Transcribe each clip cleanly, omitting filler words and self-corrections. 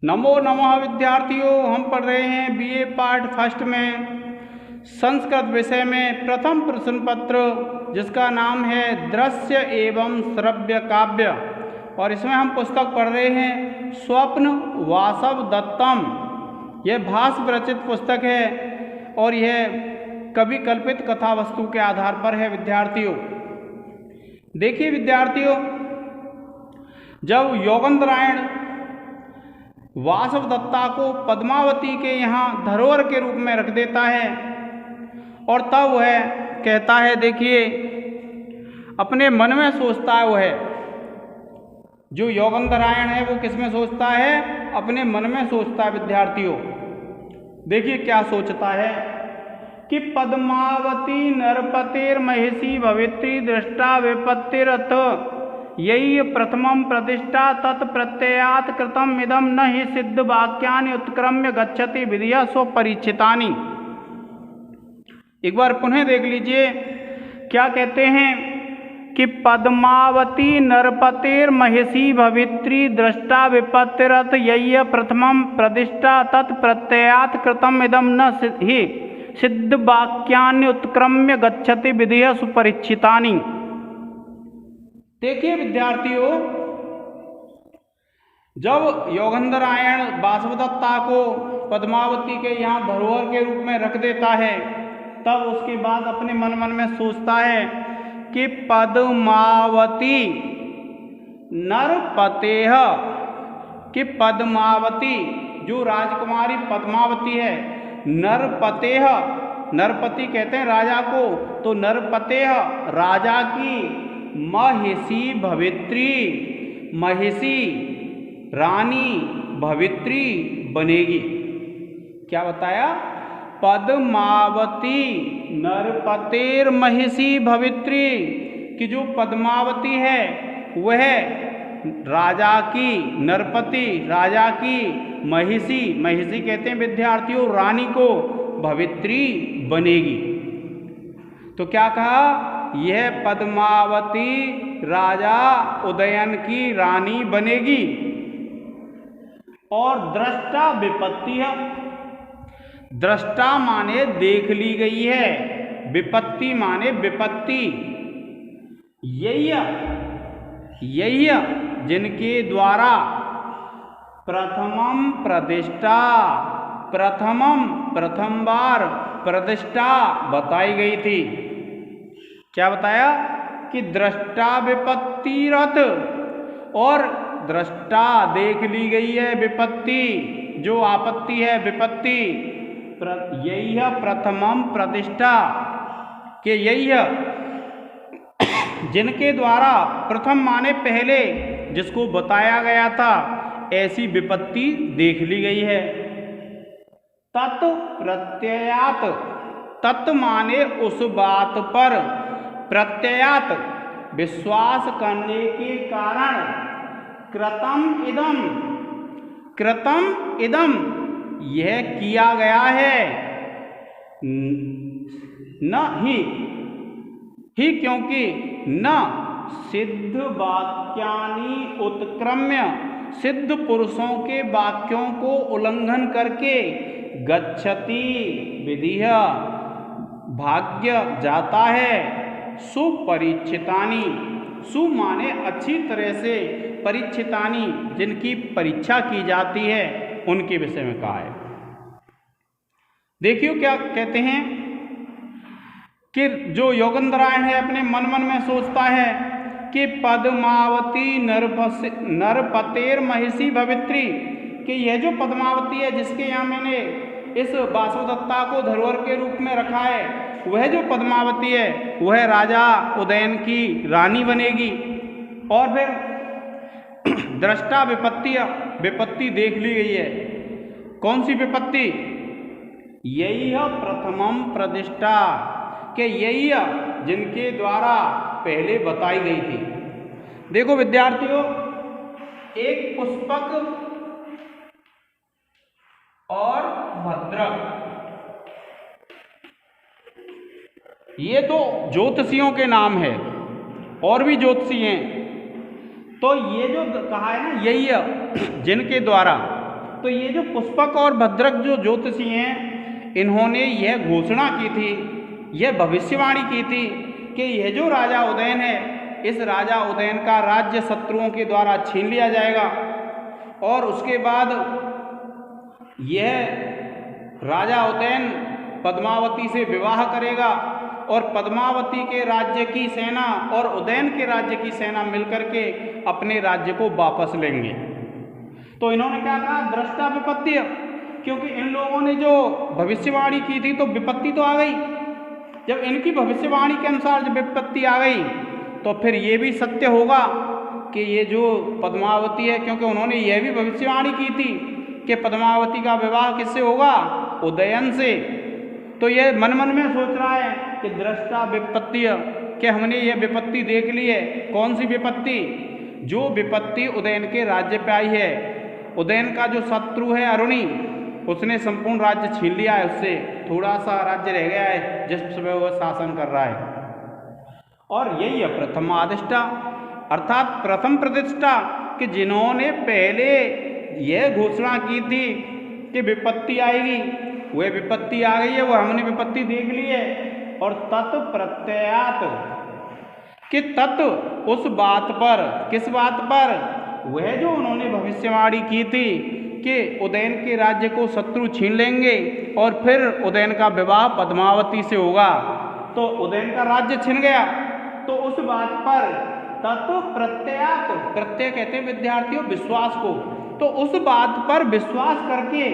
नमो नमः विद्यार्थियों, हम पढ़ रहे हैं बीए पार्ट फर्स्ट में संस्कृत विषय में प्रथम प्रश्न पत्र जिसका नाम है दृश्य एवं श्रव्य काव्य। और इसमें हम पुस्तक पढ़ रहे हैं स्वप्न वासव दत्तम। यह भास विरचित पुस्तक है और यह कवि कल्पित कथा वस्तु के आधार पर है। विद्यार्थियों देखिए विद्यार्थियों, जब योगेंद्रायण वासव दत्ता को पद्मावती के यहाँ धरोहर के रूप में रख देता है और तब वह कहता है, देखिए अपने मन में सोचता है, वह जो योगेंद्रायण है वो किस में सोचता है? अपने मन में सोचता है। विद्यार्थियों देखिए क्या सोचता है कि पद्मावती नरपतेर महिषी भवित्री दृष्टा विपत्तिरथ यही प्रथमम प्रतिष्ठा तत्प्रत्ययात कृतम इदम न ही सिद्ध वाक्यानि उत्क्रम्य गच्छति विधिया सो परीक्षितानि। एक बार पुनः देख लीजिए क्या कहते हैं कि पद्मावती नरपतेर महिषी भवित्री दृष्टा विपत्तिरथ यही प्रथमम प्रतिष्ठा तत्प्रत्ययात कृतम इदम न ही सिद्ध वाक्यानि उत्क्रम्य गच्छति विधिया सुपरीक्षितानि। देखिए विद्यार्थियों, जब योगेंद्रायण वासवदत्ता को पद्मावती के यहाँ धरोहर के रूप में रख देता है, तब उसके बाद अपने मन में सोचता है कि पद्मावती नरपतेह, कि पद्मावती जो राजकुमारी पद्मावती है, नरपतेह, नरपति कहते हैं राजा को, तो नरपतेह राजा की महिषी भवित्री, महिषी रानी भवित्री बनेगी। क्या बताया? पद्मावती नरपतेर महिषी भवित्री, कि जो पद्मावती है वह राजा की, नरपति राजा की महिषी, महिषी कहते हैं विद्यार्थियों रानी को, भवित्री बनेगी। तो क्या कहा? यह पद्मावती राजा उदयन की रानी बनेगी। और दृष्टा विपत्ति है, दृष्टा माने देख ली गई है, विपत्ति माने विपत्ति। यही जिनके द्वारा प्रथमम प्रतिष्ठा, प्रथमम प्रथम बार प्रतिष्ठा बताई गई थी। क्या बताया? कि दृष्टा विपत्तिरथ, और दृष्टा देख ली गई है, विपत्ति जो आपत्ति है विपत्ति, यही है प्रथमम प्रतिष्ठा, के यही है जिनके द्वारा प्रथम माने पहले जिसको बताया गया था ऐसी विपत्ति देख ली गई है। तत् प्रत्ययात, तत् माने उस बात पर, प्रत्ययात विश्वास करने के कारण, कृतम इदम, कृतम इदम यह किया गया है, न ही क्योंकि न सिद्ध वाक्यानि उत्क्रम्य, सिद्ध पुरुषों के वाक्यों को उल्लंघन करके, गच्छति विधिया भाग्य जाता है, सुपरीक्षितानि, सु माने अच्छी तरह से, परीक्षितानि जिनकी परीक्षा की जाती है उनके विषय में कहा है। देखियो क्या कहते हैं कि जो योगेंद्रायण है अपने मन में सोचता है कि पद्मावती नरपतेर महिषी भवित्री, कि यह जो पद्मावती है जिसके यहाँ मैंने इस वासवदत्ता को धरोहर के रूप में रखा है, वह जो पद्मावती है वह राजा उदयन की रानी बनेगी। और फिर दृष्टा विपत्ति, विपत्ति देख ली गई है। कौन सी विपत्ति? यही है प्रथमम प्रतिष्ठा, के यही है जिनके द्वारा पहले बताई गई थी। देखो विद्यार्थियों, एक पुष्पक और भद्रक, ये तो ज्योतिषियों के नाम है, और भी ज्योतिषी हैं। तो ये जो कहा है ना, यही है जिनके द्वारा तो ये जो पुष्पक और भद्रक जो ज्योतिषी हैं, इन्होंने यह घोषणा की थी, यह भविष्यवाणी की थी कि यह जो राजा उदयन है, इस राजा उदयन का राज्य शत्रुओं के द्वारा छीन लिया जाएगा और उसके बाद यह राजा उदयन पद्मावती से विवाह करेगा और पद्मावती के राज्य की सेना और उदयन के राज्य की सेना मिलकर के अपने राज्य को वापस लेंगे। तो इन्होंने क्या कहा? दृष्टा विपत्ति, क्योंकि इन लोगों ने जो भविष्यवाणी की थी तो विपत्ति तो आ गई। जब इनकी भविष्यवाणी के अनुसार जब विपत्ति आ गई तो फिर ये भी सत्य होगा कि ये जो पद्मावती है, क्योंकि उन्होंने यह भी भविष्यवाणी की थी कि पद्मावती का विवाह किससे होगा? उदयन से। तो ये मन मन में सोच रहा है कि दृष्टा विपत्ति, कि हमने ये विपत्ति देख ली है। कौन सी विपत्ति? जो विपत्ति उदयन के राज्य पे आई है। उदयन का जो शत्रु है अरुणी, उसने संपूर्ण राज्य छीन लिया है, उससे थोड़ा सा राज्य रह गया है जिस पर वह शासन कर रहा है। और यही है प्रथम आदिष्टा, अर्थात प्रथम प्रतिष्ठा, कि जिन्होंने पहले यह घोषणा की थी कि विपत्ति आएगी, वह विपत्ति आ गई है, वो हमने विपत्ति देख ली है। और तत् प्रत्ययात, कि तत् उस बात पर, किस बात पर? वह जो उन्होंने भविष्यवाणी की थी कि उदयन के राज्य को शत्रु छीन लेंगे और फिर उदयन का विवाह पद्मावती से होगा, तो उदयन का राज्य छिन गया। तो उस बात पर तत् प्रत्ययात, प्रत्यय कहते हैं विद्यार्थियों विश्वास को, तो उस बात पर विश्वास करके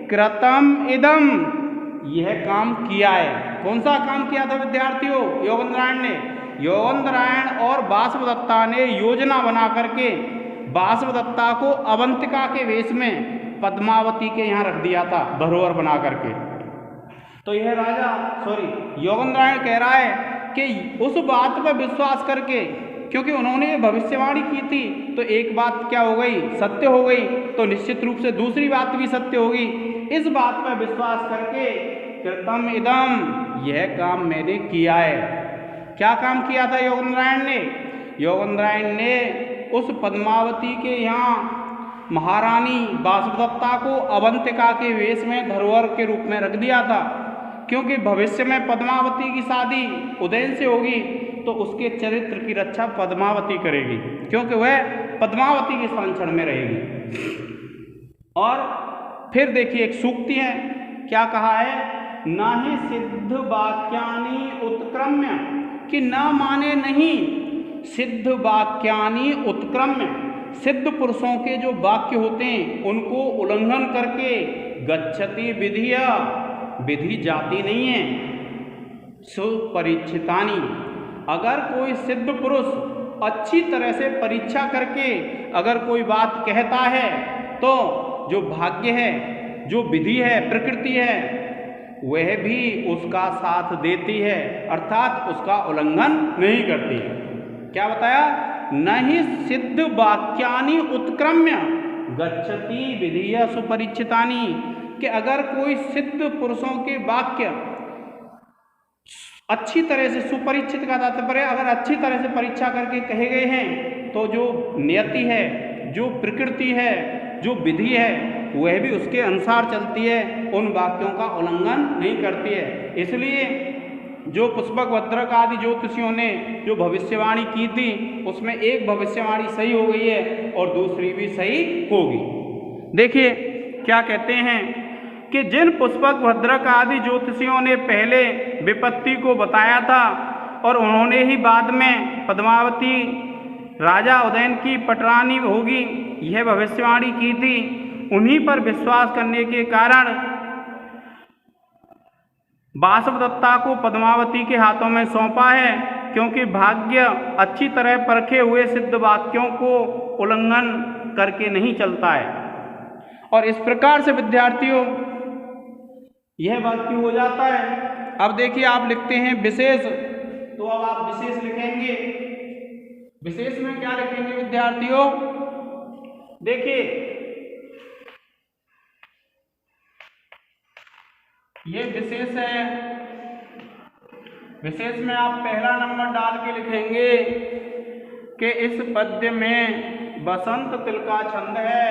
कृतम इदम, यह काम किया है। कौन सा काम किया था विद्यार्थियों? योगेंद्रायण ने। योगेंद्रायण और वासवदत्ता ने योजना बना करके वासवदत्ता को अवंतिका के वेश में पद्मावती के यहाँ रख दिया था, धरोहर बना करके। तो यह राजा योगेंद्रायण कह रहा है कि उस बात पर विश्वास करके, क्योंकि उन्होंने भविष्यवाणी की थी, तो एक बात क्या हो गई? सत्य हो गई, तो निश्चित रूप से दूसरी बात भी सत्य होगी। इस बात पर विश्वास करके कृतम इदम, यह काम मैंने किया है। क्या काम किया था योगेंद्रायण ने? योगेंद्रायण ने उस पद्मावती के यहाँ महारानी वासवदत्ता को अवंतिका के वेश में धरोहर के रूप में रख दिया था, क्योंकि भविष्य में पद्मावती की शादी उदयन से होगी तो उसके चरित्र की रक्षा पद्मावती करेगी, क्योंकि वह पद्मावती के संरक्षण में रहेगी। और फिर देखिए एक सूक्ति है, क्या कहा है? ना ही सिद्ध वाक्यानि उत्क्रम्य, कि न माने नहीं, सिद्ध वाक्यानि उत्क्रम्य, सिद्ध पुरुषों के जो वाक्य होते हैं उनको उल्लंघन करके गच्छति विधिया, विधि जाती नहीं है, सुपरीक्षितानि, अगर कोई सिद्ध पुरुष अच्छी तरह से परीक्षा करके अगर कोई बात कहता है तो जो भाग्य है, जो विधि है, प्रकृति है, वह भी उसका साथ देती है, अर्थात उसका उल्लंघन नहीं करती। क्या बताया? नहीं सिद्ध वाक्यानि उत्क्रम्य गच्छति विधिया सुपरीक्षितानि, कि अगर कोई सिद्ध पुरुषों के वाक्य अच्छी तरह से, सुपरीक्षित का तात्पर्य अगर अच्छी तरह से परीक्षा करके कहे गए हैं तो जो नियति है, जो प्रकृति है, जो विधि है, वह भी उसके अनुसार चलती है, उन वाक्यों का उल्लंघन नहीं करती है। इसलिए जो पुष्पक भद्रक आदि ज्योतिषियों ने जो भविष्यवाणी की थी उसमें एक भविष्यवाणी सही हो गई है और दूसरी भी सही होगी। देखिए क्या कहते हैं कि जिन पुष्पक भद्रक आदि ज्योतिषियों ने पहले विपत्ति को बताया था और उन्होंने ही बाद में पद्मावती राजा उदयन की पटरानी होगी यह भविष्यवाणी की थी, उन्हीं पर विश्वास करने के कारण वासवदत्ता को पद्मावती के हाथों में सौंपा है, क्योंकि भाग्य अच्छी तरह परखे हुए सिद्ध वाक्यों को उल्लंघन करके नहीं चलता है। और इस प्रकार से विद्यार्थियों यह वाक्य हो जाता है। अब देखिए आप लिखते हैं विशेष, तो अब आप विशेष लिखेंगे। विशेष में क्या लिखेंगे विद्यार्थियों? देखिए ये विशेष है, विशेष में आप पहला नंबर डाल के लिखेंगे कि इस पद्य में बसंत तिल का छंद है।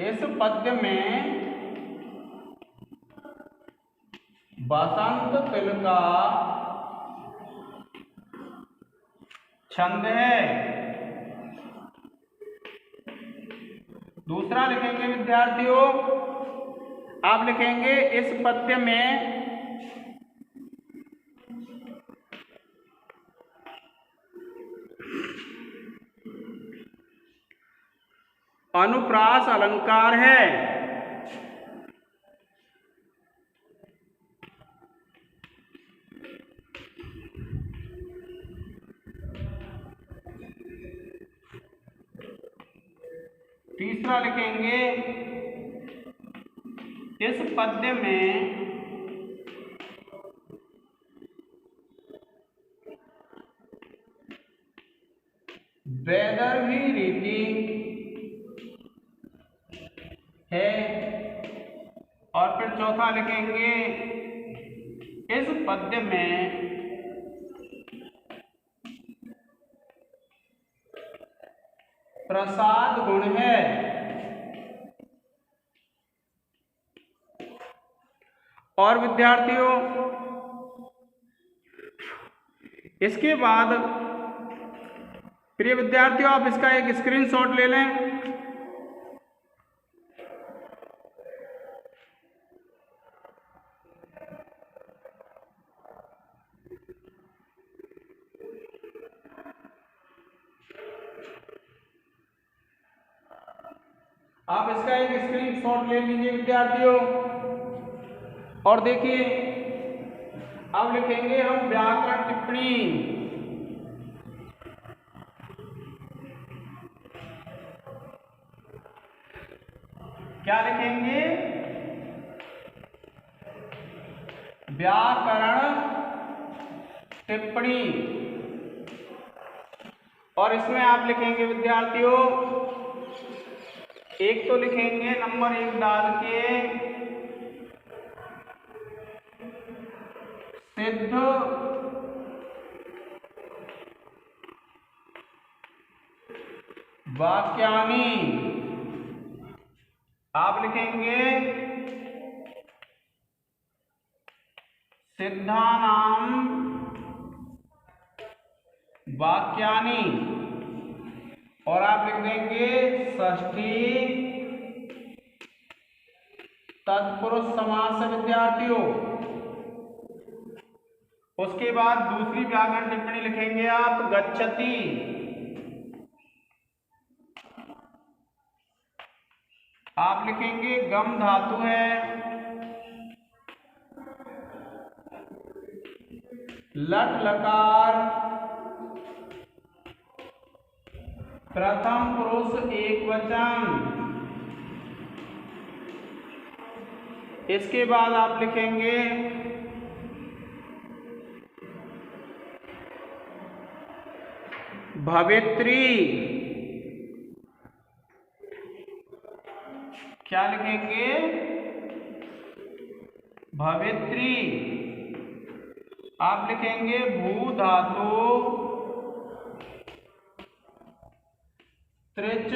इस पद्य में बसंत तिल का छंद है। दूसरा लिखेंगे विद्यार्थियों, आप लिखेंगे इस पद्य में अनुप्रास अलंकार है। तीसरा लिखेंगे इस पद्य में वैदर्भी रीति है। और फिर चौथा लिखेंगे इस पद्य में प्रसाद गुण है। और विद्यार्थियों इसके बाद प्रिय विद्यार्थियों आप इसका एक स्क्रीनशॉट ले लें। आप इसका एक स्क्रीनशॉट ले लीजिए विद्यार्थियों। और देखिए अब लिखेंगे हम व्याकरण टिप्पणी। क्या लिखेंगे? व्याकरण टिप्पणी। और इसमें आप लिखेंगे विद्यार्थियों, एक तो लिखेंगे नंबर 1 डाल के सिद्ध वाक्यानि। आप लिखेंगे सिद्धानां वाक्यानि। और आप लिख देंगे षष्ठी तत्पुरुष समास विद्यार्थियों। उसके बाद दूसरी व्याकरण टिप्पणी लिखेंगे आप गच्छति। आप लिखेंगे गम धातु है, लट लकार प्रथम पुरुष एक वचन। इसके बाद आप लिखेंगे भवित्री। क्या लिखेंगे? भवित्री। आप लिखेंगे भू धातु त्रिच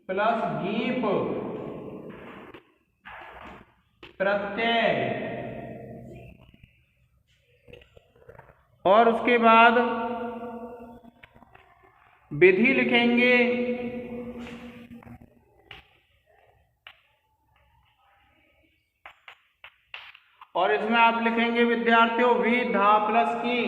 प्लस गीप प्रत्यय। और उसके बाद विधि लिखेंगे और इसमें आप लिखेंगे विद्यार्थियों वी धा प्लस की।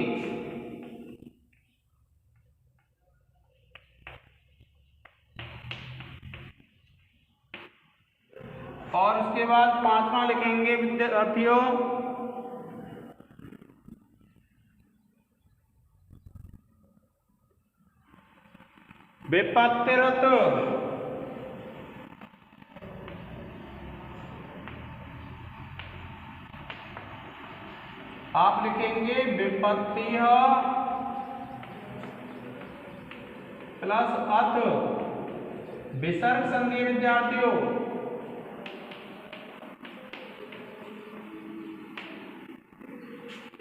और उसके बाद पांचवा लिखेंगे विद्यार्थियों विपत्तिरत। आप लिखेंगे विपत्ति प्लस अथ विसर्ग संधि विद्यार्थियों।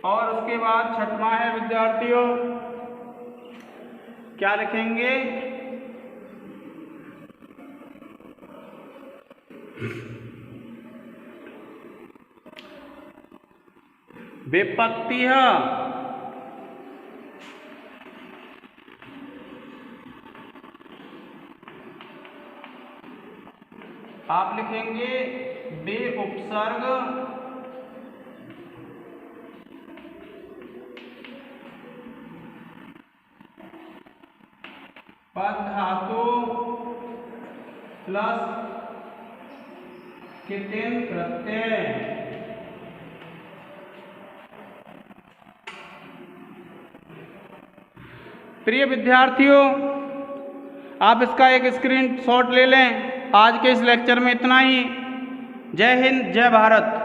और उसके बाद छठवां है विद्यार्थियों क्या लिखेंगे? विपत्ति। आप लिखेंगे बे उपसर्ग पद धातु प्लस कितिन प्रत्यय। प्रिय विद्यार्थियों, आप इसका एक स्क्रीनशॉट ले लें। आज के इस लेक्चर में इतना ही। जय हिंद, जय भारत।